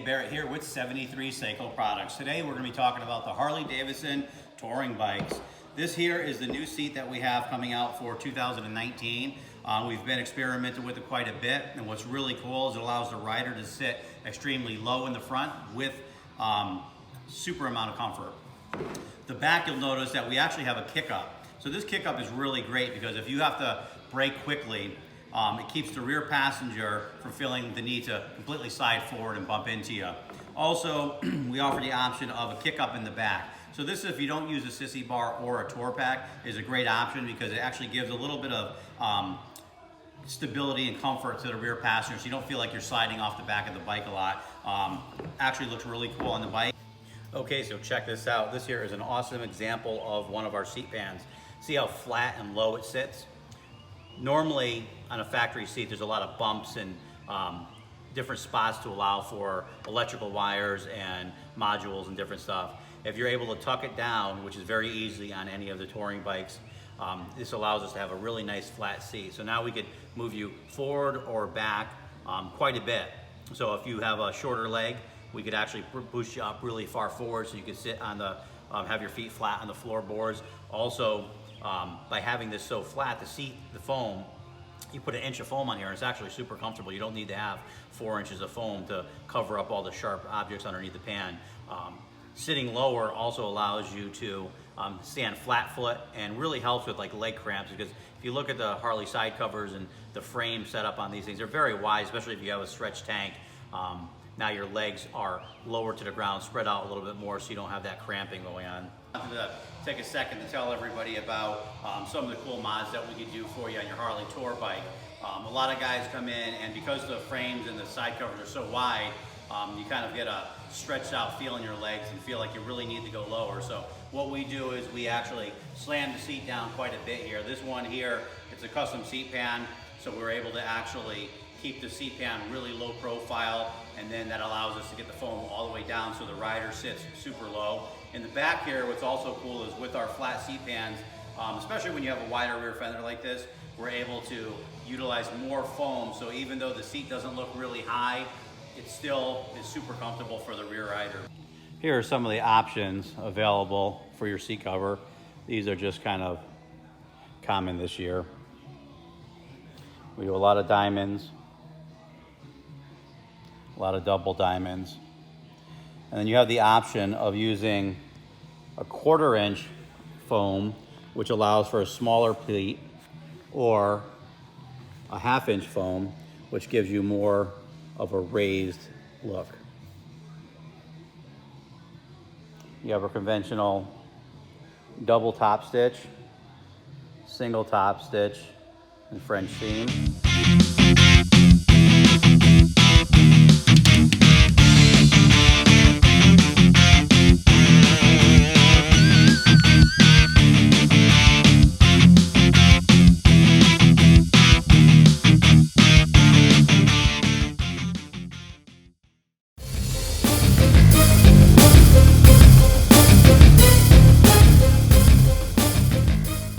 Barrett here with 73 Seiko Products. Today we're going to be talking about the Harley Davidson Touring bikes. This here is the new seat that we have coming out for 2019. We've been experimenting with it quite a bit, and what's really cool is it allows the rider to sit extremely low in the front with super amount of comfort. The back, you'll notice that we actually have a kick up. So this kick up is really great because if you have to brake quickly, it keeps the rear passenger from feeling the need to completely slide forward and bump into you. Also, we offer the option of a kick up in the back. So this, if you don't use a sissy bar or a tour pack, is a great option because it actually gives a little bit of stability and comfort to the rear passenger, so you don't feel like you're sliding off the back of the bike a lot. Actually looks really cool on the bike. Okay, so check this out. This here is an awesome example of one of our seat pans. See how flat and low it sits? Normally on a factory seat, there's a lot of bumps and different spots to allow for electrical wires and modules and different stuff. If you're able to tuck it down, which is very easy on any of the touring bikes, this allows us to have a really nice flat seat. So now we could move you forward or back quite a bit. So if you have a shorter leg, we could actually boost you up really far forward so you could sit on the, have your feet flat on the floorboards. Also, by having this so flat, the seat, the foam, you put an inch of foam on here and it's actually super comfortable. You don't need to have 4 inches of foam to cover up all the sharp objects underneath the pan. Sitting lower also allows you to stand flat foot and really helps with like leg cramps, because if you look at the Harley side covers and the frame set up on these things, they're very wide, especially if you have a stretched tank. Now your legs are lower to the ground, spread out a little bit more so you don't have that cramping going on. I wanted to take a second to tell everybody about some of the cool mods that we could do for you on your Harley tour bike. A lot of guys come in, and because the frames and the side covers are so wide, you kind of get a stretched out feel in your legs and feel like you really need to go lower. So what we do is we actually slam the seat down quite a bit here. This one here, it's a custom seat pan, so we're able to actually keep the seat pan really low profile, and then that allows us to get the foam all the way down so the rider sits super low. In the back here, what's also cool is with our flat seat pans, especially when you have a wider rear fender like this, we're able to utilize more foam, so even though the seat doesn't look really high, it still is super comfortable for the rear rider. Here are some of the options available for your seat cover. These are just kind of common this year. We do a lot of diamonds, a lot of double diamonds. And then you have the option of using a 1/4 inch foam, which allows for a smaller pleat, or a 1/2 inch foam, which gives you more of a raised look. You have a conventional double top stitch, single top stitch, and French seam.